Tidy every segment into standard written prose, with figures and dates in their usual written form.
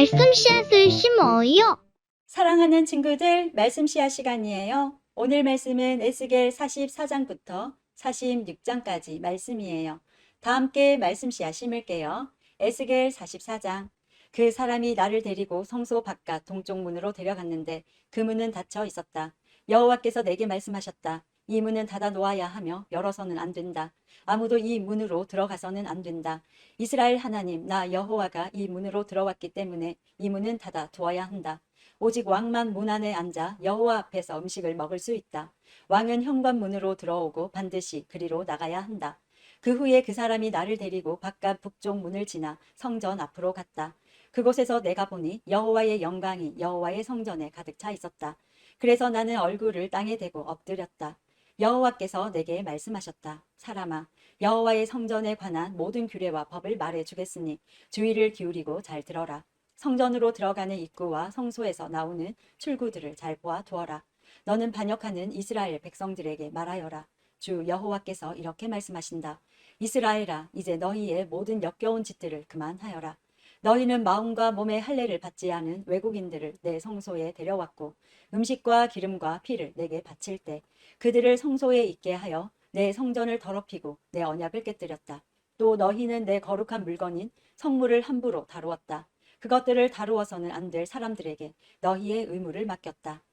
말씀 씨앗을 심어요. 사랑하는 친구들, 말씀 씨앗 시간이에요. 오늘 말씀은 에스겔 44장부터 46장까지 말씀이에요. 다 함께 말씀 씨앗 심을게요. 에스겔 44장. 그 사람이 나를 데리고 성소 바깥 동쪽 문으로 데려갔는데 그 문은 닫혀 있었다. 여호와께서 내게 말씀하셨다. 이 문은 닫아 놓아야 하며 열어서는 안 된다. 아무도 이 문으로 들어가서는 안 된다. 이스라엘 하나님 나 여호와가 이 문으로 들어왔기 때문에 이 문은 닫아 두어야 한다. 오직 왕만 문 안에 앉아 여호와 앞에서 음식을 먹을 수 있다. 왕은 현관문으로 들어오고 반드시 그리로 나가야 한다. 그 후에 그 사람이 나를 데리고 바깥 북쪽 문을 지나 성전 앞으로 갔다. 그곳에서 내가 보니 여호와의 영광이 여호와의 성전에 가득 차 있었다. 그래서 나는 얼굴을 땅에 대고 엎드렸다. 여호와께서 내게 말씀하셨다. 사람아, 여호와의 성전에 관한 모든 규례와 법을 말해주겠으니 주의를 기울이고 잘 들어라. 성전으로 들어가는 입구와 성소에서 나오는 출구들을 잘 보아 두어라. 너는 반역하는 이스라엘 백성들에게 말하여라. 주 여호와께서 이렇게 말씀하신다. 이스라엘아, 이제 너희의 모든 역겨운 짓들을 그만하여라. 너희는 마음과 몸의 할례를 받지 않은 외국인들을 내 성소에 데려왔고 음식과 기름과 피를 내게 바칠 때 그들을 성소에 있게 하여 내 성전을 더럽히고 내 언약을 깨뜨렸다. 또 너희는 내 거룩한 물건인 성물을 함부로 다루었다. 그것들을 다루어서는 안 될 사람들에게 너희의 의무를 맡겼다.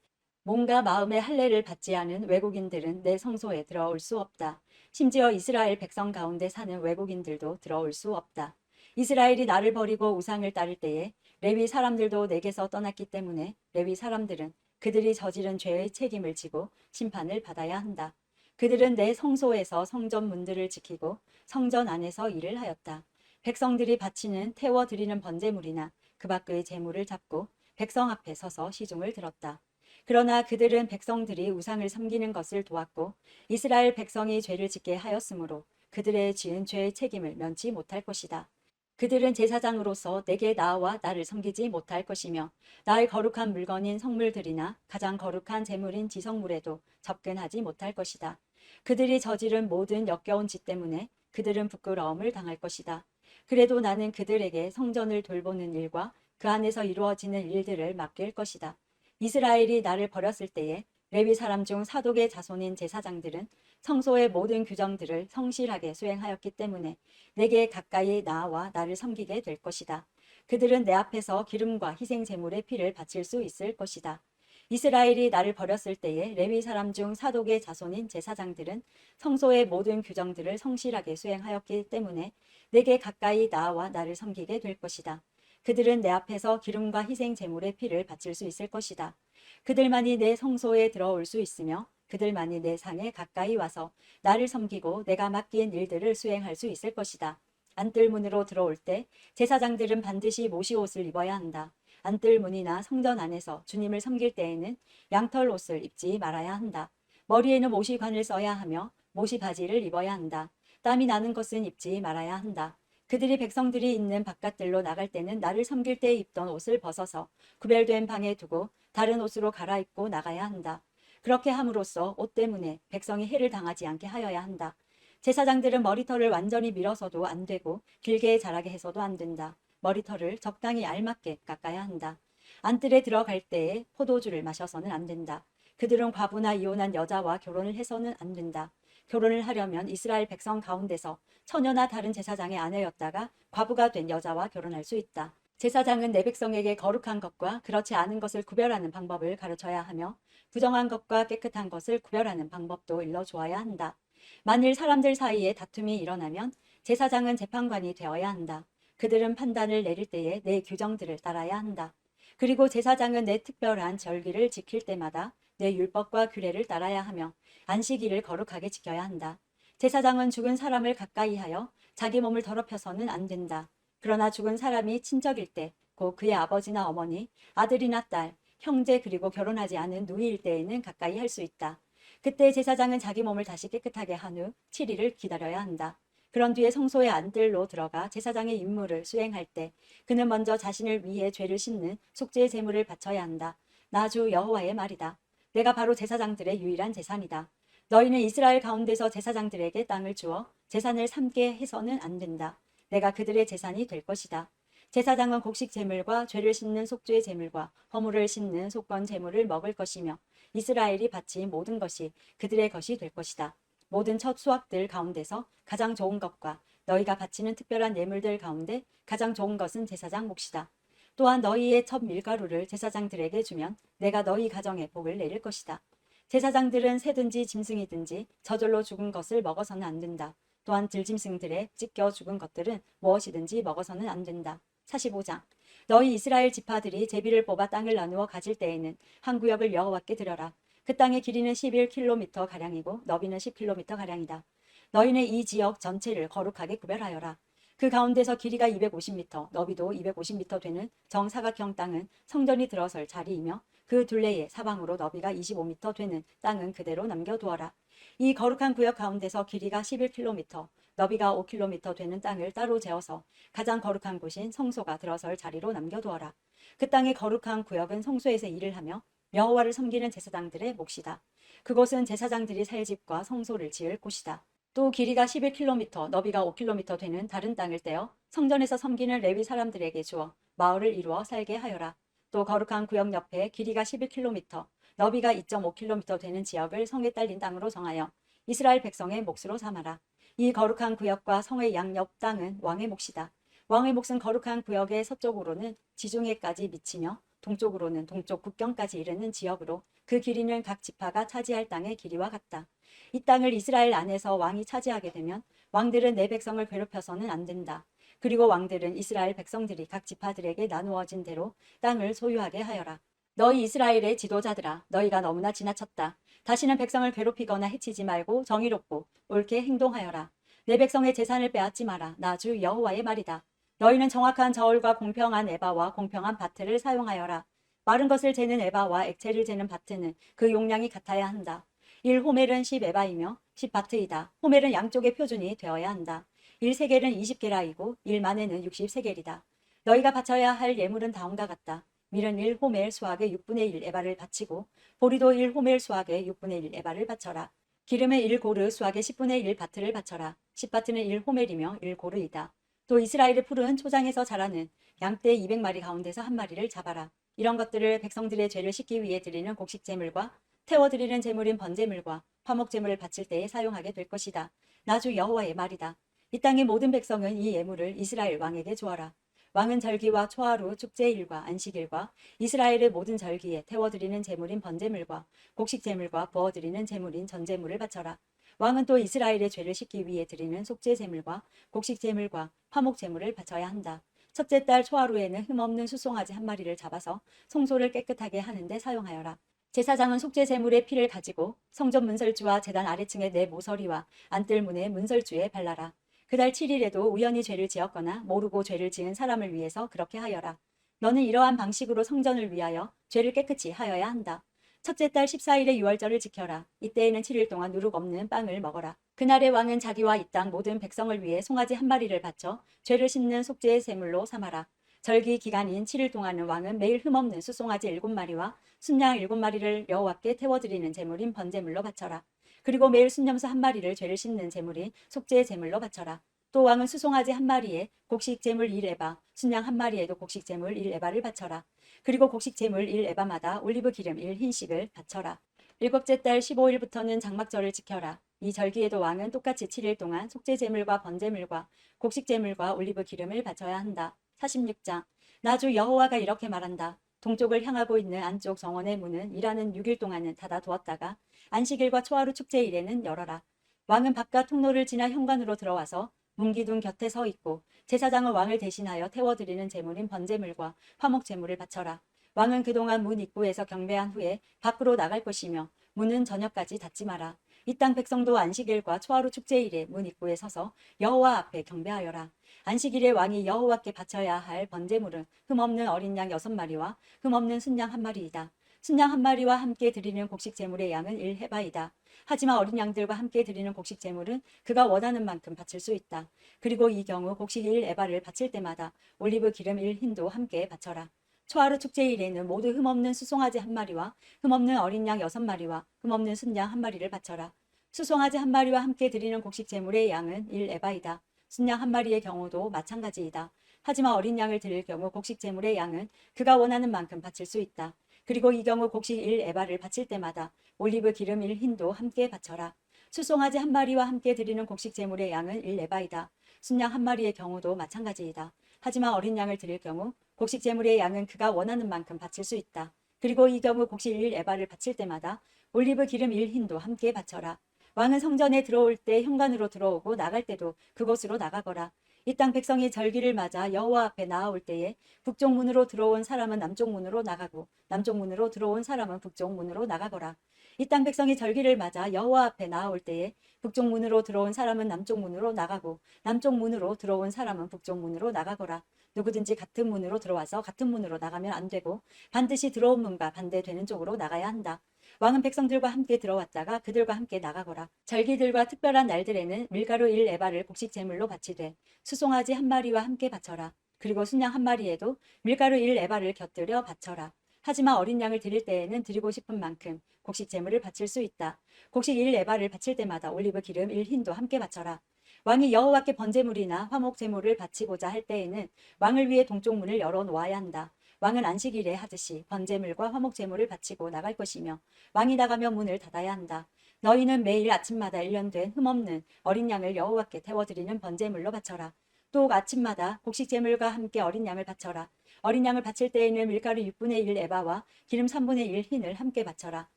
몸과 마음의 할례를 받지 않은 외국인들은 내 성소에 들어올 수 없다. 심지어 이스라엘 백성 가운데 사는 외국인들도 들어올 수 없다. 이스라엘이 나를 버리고 우상을 따를 때에 레위 사람들도 내게서 떠났기 때문에 레위 사람들은 그들이 저지른 죄의 책임을 지고 심판을 받아야 한다. 그들은 내 성소에서 성전 문들을 지키고 성전 안에서 일을 하였다. 백성들이 바치는 태워드리는 번제물이나 그 밖의 재물을 잡고 백성 앞에 서서 시중을 들었다. 그러나 그들은 백성들이 우상을 섬기는 것을 도왔고 이스라엘 백성이 죄를 짓게 하였으므로 그들의 지은 죄의 책임을 면치 못할 것이다. 그들은 제사장으로서 내게 나와 나를 섬기지 못할 것이며 나의 거룩한 물건인 성물들이나 가장 거룩한 제물인 지성물에도 접근하지 못할 것이다. 그들이 저지른 모든 역겨운 짓 때문에 그들은 부끄러움을 당할 것이다. 그래도 나는 그들에게 성전을 돌보는 일과 그 안에서 이루어지는 일들을 맡길 것이다. 이스라엘이 나를 버렸을 때에 레위 사람 중 사독의 자손인 제사장들은 성소의 모든 규정들을 성실하게 수행하였기 때문에 내게 가까이 나와 나를 섬기게 될 것이다. 그들은 내 앞에서 기름과 희생 제물의 피를 바칠 수 있을 것이다. 이스라엘이 나를 버렸을 때에 레위 사람 중 사독의 자손인 제사장들은 성소의 모든 규정들을 성실하게 수행하였기 때문에 내게 가까이 나와 나를 섬기게 될 것이다. 그들은 내 앞에서 기름과 희생 제물의 피를 바칠 수 있을 것이다. 그들만이 내 성소에 들어올 수 있으며 그들만이 내 상에 가까이 와서 나를 섬기고 내가 맡긴 일들을 수행할 수 있을 것이다. 안뜰문으로 들어올 때 제사장들은 반드시 모시옷을 입어야 한다. 안뜰문이나 성전 안에서 주님을 섬길 때에는 양털 옷을 입지 말아야 한다. 머리에는 모시관을 써야 하며 모시바지를 입어야 한다. 땀이 나는 것은 입지 말아야 한다. 그들이 백성들이 있는 바깥들로 나갈 때는 나를 섬길 때 입던 옷을 벗어서 구별된 방에 두고 다른 옷으로 갈아입고 나가야 한다. 그렇게 함으로써 옷 때문에 백성이 해를 당하지 않게 하여야 한다. 제사장들은 머리털을 완전히 밀어서도 안 되고 길게 자라게 해서도 안 된다. 머리털을 적당히 알맞게 깎아야 한다. 안뜰에 들어갈 때에 포도주를 마셔서는 안 된다. 그들은 과부나 이혼한 여자와 결혼을 해서는 안 된다. 결혼을 하려면 이스라엘 백성 가운데서 처녀나 다른 제사장의 아내였다가 과부가 된 여자와 결혼할 수 있다. 제사장은 내 백성에게 거룩한 것과 그렇지 않은 것을 구별하는 방법을 가르쳐야 하며 부정한 것과 깨끗한 것을 구별하는 방법도 일러주어야 한다. 만일 사람들 사이에 다툼이 일어나면 제사장은 재판관이 되어야 한다. 그들은 판단을 내릴 때에 내 규정들을 따라야 한다. 그리고 제사장은 내 특별한 절기를 지킬 때마다 내 율법과 규례를 따라야 하며 안식일을 거룩하게 지켜야 한다. 제사장은 죽은 사람을 가까이 하여 자기 몸을 더럽혀서는 안 된다. 그러나 죽은 사람이 친척일 때, 곧 그의 아버지나 어머니, 아들이나 딸, 형제 그리고 결혼하지 않은 누이일 때에는 가까이 할 수 있다. 그때 제사장은 자기 몸을 다시 깨끗하게 한 후 7일을 기다려야 한다. 그런 뒤에 성소의 안뜰로 들어가 제사장의 임무를 수행할 때 그는 먼저 자신을 위해 죄를 씻는 속죄의 제물을 바쳐야 한다. 나 주 여호와의 말이다. 내가 바로 제사장들의 유일한 재산이다. 너희는 이스라엘 가운데서 제사장들에게 땅을 주어 재산을 삼게 해서는 안 된다. 내가 그들의 재산이 될 것이다. 제사장은 곡식 제물과 죄를 씻는 속죄 제물과 허물을 씻는 속건 제물을 먹을 것이며 이스라엘이 바친 모든 것이 그들의 것이 될 것이다. 모든 첫 수확들 가운데서 가장 좋은 것과 너희가 바치는 특별한 예물들 가운데 가장 좋은 것은 제사장 몫이다. 또한 너희의 첫 밀가루를 제사장들에게 주면 내가 너희 가정에 복을 내릴 것이다. 제사장들은 새든지 짐승이든지 저절로 죽은 것을 먹어서는 안 된다. 또한 들짐승들의 찢겨 죽은 것들은 무엇이든지 먹어서는 안 된다. 45장. 너희 이스라엘 지파들이 제비를 뽑아 땅을 나누어 가질 때에는 한 구역을 여호와께 드려라. 그 땅의 길이는 11km 가량이고 너비는 10km 가량이다. 너희는 이 지역 전체를 거룩하게 구별하여라. 그 가운데서 길이가 250m, 너비도 250m 되는 정사각형 땅은 성전이 들어설 자리이며 그 둘레의 사방으로 너비가 25m 되는 땅은 그대로 남겨두어라. 이 거룩한 구역 가운데서 길이가 11km, 너비가 5km 되는 땅을 따로 재어서 가장 거룩한 곳인 성소가 들어설 자리로 남겨두어라. 그 땅의 거룩한 구역은 성소에서 일을 하며 여호와를 섬기는 제사장들의 몫이다. 그곳은 제사장들이 살 집과 성소를 지을 곳이다. 또 길이가 11km, 너비가 5km 되는 다른 땅을 떼어 성전에서 섬기는 레위 사람들에게 주어 마을을 이루어 살게 하여라. 또 거룩한 구역 옆에 길이가 11km, 너비가 2.5km 되는 지역을 성에 딸린 땅으로 정하여 이스라엘 백성의 몫으로 삼아라. 이 거룩한 구역과 성의 양옆 땅은 왕의 몫이다. 왕의 몫은 거룩한 구역의 서쪽으로는 지중해까지 미치며 동쪽으로는 동쪽 국경까지 이르는 지역으로 그 길이는 각 지파가 차지할 땅의 길이와 같다. 이 땅을 이스라엘 안에서 왕이 차지하게 되면 왕들은 내 백성을 괴롭혀서는 안 된다. 그리고 왕들은 이스라엘 백성들이 각 지파들에게 나누어진 대로 땅을 소유하게 하여라. 너희 이스라엘의 지도자들아, 너희가 너무나 지나쳤다. 다시는 백성을 괴롭히거나 해치지 말고 정의롭고 옳게 행동하여라. 내 백성의 재산을 빼앗지 마라. 나 주 여호와의 말이다. 너희는 정확한 저울과 공평한 에바와 공평한 바트를 사용하여라. 마른 것을 재는 에바와 액체를 재는 바트는 그 용량이 같아야 한다. 1호멜은 10에바이며 10바트이다. 호멜은 양쪽의 표준이 되어야 한다. 1세겔은 20게라이고 1만에는 60세겔이다. 너희가 바쳐야 할 예물은 다음과 같다. 밀은 1호멜 수확의 6분의 1 에바를 바치고 보리도 1호멜 수확의 6분의 1 에바를 바쳐라. 기름은 1고르 수확의 10분의 1 바트를 바쳐라. 10바트는 1호멜이며 1고르이다. 또 이스라엘의 푸른 초장에서 자라는 양떼 200마리 가운데서 한 마리를 잡아라. 이런 것들을 백성들의 죄를 씻기 위해 드리는 곡식 제물과 태워드리는 제물인 번제물과 화목 제물을 바칠 때에 사용하게 될 것이다. 나 주 여호와의 말이다. 이 땅의 모든 백성은 이 예물을 이스라엘 왕에게 주어라. 왕은 절기와 초하루 축제일과 안식일과 이스라엘의 모든 절기에 태워드리는 제물인 번제물과 곡식 제물과 부어드리는 제물인 전제물을 바쳐라. 왕은 또 이스라엘의 죄를 씻기 위해 드리는 속죄 제물과 곡식 제물과 화목 제물을 바쳐야 한다. 첫째 달 초하루에는 흠없는 수송아지 한 마리를 잡아서 성소를 깨끗하게 하는데 사용하여라. 제사장은 속죄 제물의 피를 가지고 성전 문설주와 제단 아래층의 네 모서리와 안뜰문의 문설주에 발라라. 그달 7일에도 우연히 죄를 지었거나 모르고 죄를 지은 사람을 위해서 그렇게 하여라. 너는 이러한 방식으로 성전을 위하여 죄를 깨끗이 하여야 한다. 첫째 달 14일의 유월절을 지켜라. 이때에는 7일 동안 누룩 없는 빵을 먹어라. 그날의 왕은 자기와 이 땅 모든 백성을 위해 송아지 한 마리를 바쳐 죄를 씻는 속죄의 제물로 삼아라. 절기 기간인 7일 동안은 왕은 매일 흠없는 수송아지 7마리와 순양 7마리를 여호와께 태워드리는 제물인 번제물로 바쳐라. 그리고 매일 순념소 한 마리를 죄를 씻는 제물인 속죄의 제물로 바쳐라. 또 왕은 수송아지 한 마리에 곡식 제물 1에바, 순양 한 마리에도 곡식 제물 1에바를 바쳐라. 그리고 곡식 제물 1에바마다 올리브 기름 1흰씩을 바쳐라. 일곱째 달 15일부터는 장막절을 지켜라. 이 절기에도 왕은 똑같이 7일 동안 속죄 제물과 번제물과 곡식 제물과 올리브 기름을 바쳐야 한다. 46장. 나 주 여호와가 이렇게 말한다. 동쪽을 향하고 있는 안쪽 정원의 문은 일하는 6일 동안은 닫아두었다가 안식일과 초하루 축제일에는 열어라. 왕은 바깥 통로를 지나 현관으로 들어와서 문기둥 곁에 서 있고 제사장은 왕을 대신하여 태워드리는 제물인 번제물과 화목 제물을 바쳐라. 왕은 그동안 문 입구에서 경배한 후에 밖으로 나갈 것이며 문은 저녁까지 닫지 마라. 이 땅 백성도 안식일과 초하루 축제일에 문 입구에 서서 여호와 앞에 경배하여라. 안식일에 왕이 여호와께 바쳐야 할 번제물은 흠없는 어린 양 6마리와 흠없는 순양 한 마리이다. 순양 한 마리와 함께 드리는 곡식 제물의 양은 1헤바이다. 하지만 어린 양들과 함께 드리는 곡식 제물은 그가 원하는 만큼 바칠 수 있다. 그리고 이 경우 곡식 1에바를 바칠 때마다 올리브 기름 1흰도 함께 바쳐라. 초하루 축제일에는 모두 흠없는 수송아지 한 마리와 흠없는 어린 양 6마리와 흠없는 순양 한 마리를 바쳐라. 수송아지 한 마리와 함께 드리는 곡식 제물의 양은 1에바이다. 순양 한 마리의 경우도 마찬가지이다. 하지만 어린 양을 드릴 경우 곡식 제물의 양은 그가 원하는 만큼 바칠 수 있다. 그리고 이 경우 곡식 1에바를 바칠 때마다 올리브 기름 1흰도 함께 바쳐라. 수송아지 한 마리와 함께 드리는 곡식 제물의 양은 1에바이다. 순양 한 마리의 경우도 마찬가지이다. 하지만 어린 양을 드릴 경우 곡식 제물의 양은 그가 원하는 만큼 바칠 수 있다. 그리고 이 경우 곡식 1에바를 바칠 때마다 올리브 기름 1흰도 함께 바쳐라. 왕은 성전에 들어올 때 현관으로 들어오고 나갈 때도 그곳으로 나가거라. 이 땅 백성이 절기를 맞아 여호와 앞에 나아올 때에 북쪽 문으로 들어온 사람은 남쪽 문으로 나가고 남쪽 문으로 들어온 사람은 북쪽 문으로 나가거라. 이 땅 백성이 절기를 맞아 여호와 앞에 나아올 때에 북쪽 문으로 들어온 사람은 남쪽 문으로 나가고 남쪽 문으로 들어온 사람은 북쪽 문으로 나가거라. 누구든지 같은 문으로 들어와서 같은 문으로 나가면 안 되고 반드시 들어온 문과 반대되는 쪽으로 나가야 한다. 왕은 백성들과 함께 들어왔다가 그들과 함께 나가거라. 절기들과 특별한 날들에는 밀가루 1에바를 곡식 제물로 바치되 수송아지 한 마리와 함께 바쳐라. 그리고 순양 한 마리에도 밀가루 1에바를 곁들여 바쳐라. 하지만 어린 양을 드릴 때에는 드리고 싶은 만큼 곡식 제물을 바칠 수 있다. 곡식 1에바를 바칠 때마다 올리브 기름 1흰도 함께 바쳐라. 왕이 여호와께 번제물이나 화목 제물을 바치고자 할 때에는 왕을 위해 동쪽 문을 열어 놓아야 한다. 왕은 안식일에 하듯이 번제물과 화목 제물을 바치고 나갈 것이며 왕이 나가며 문을 닫아야 한다. 너희는 매일 아침마다 1년 된 흠없는 어린 양을 여호와께 태워드리는 번제물로 바쳐라. 또 아침마다 곡식 제물과 함께 어린 양을 바쳐라. 어린 양을 바칠 때에는 밀가루 6분의 1 에바와 기름 3분의 1 흰을 함께 바쳐라.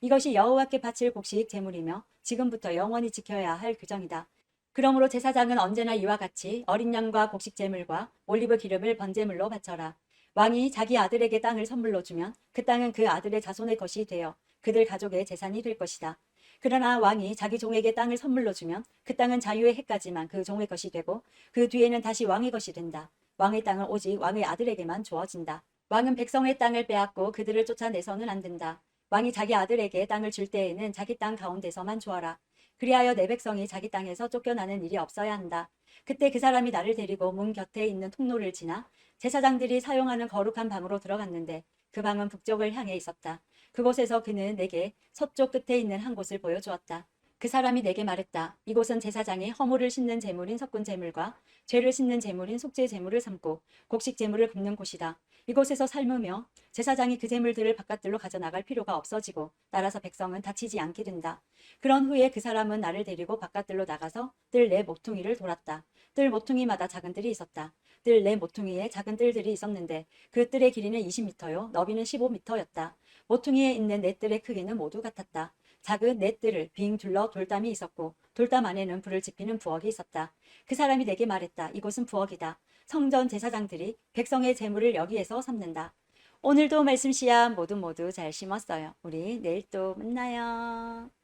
이것이 여호와께 바칠 곡식 제물이며 지금부터 영원히 지켜야 할 규정이다. 그러므로 제사장은 언제나 이와 같이 어린 양과 곡식 제물과 올리브 기름을 번제물로 바쳐라. 왕이 자기 아들에게 땅을 선물로 주면 그 땅은 그 아들의 자손의 것이 되어 그들 가족의 재산이 될 것이다. 그러나 왕이 자기 종에게 땅을 선물로 주면 그 땅은 자유의 해까지만 그 종의 것이 되고 그 뒤에는 다시 왕의 것이 된다. 왕의 땅은 오직 왕의 아들에게만 주어진다. 왕은 백성의 땅을 빼앗고 그들을 쫓아내서는 안 된다. 왕이 자기 아들에게 땅을 줄 때에는 자기 땅 가운데서만 주어라. 그리하여 내 백성이 자기 땅에서 쫓겨나는 일이 없어야 한다. 그때 그 사람이 나를 데리고 문 곁에 있는 통로를 지나 제사장들이 사용하는 거룩한 방으로 들어갔는데 그 방은 북쪽을 향해 있었다. 그곳에서 그는 내게 서쪽 끝에 있는 한 곳을 보여주었다. 그 사람이 내게 말했다. 이곳은 제사장이 허물을 씻는 제물인 석군 제물과 죄를 씻는 제물인 속죄 제물을 삼고 곡식 제물을 굽는 곳이다. 이곳에서 삶으며 제사장이 그 제물들을 바깥들로 가져나갈 필요가 없어지고 따라서 백성은 다치지 않게 된다. 그런 후에 그 사람은 나를 데리고 바깥들로 나가서 뜰 내 모퉁이를 돌았다. 뜰 모퉁이마다 작은 뜰이 있었다. 뜰 내 모퉁이에 작은 뜰들이 있었는데 그 뜰의 길이는 20m요 너비는 15m였다. 모퉁이에 있는 네 뜰의 크기는 모두 같았다. 작은 네 뜰을 빙 둘러 돌담이 있었고 돌담 안에는 불을 지피는 부엌이 있었다. 그 사람이 내게 말했다. 이곳은 부엌이다. 성전 제사장들이 백성의 제물을 여기에서 삼는다. 오늘도 말씀 씨앗 모두 잘 심었어요. 우리 내일 또 만나요.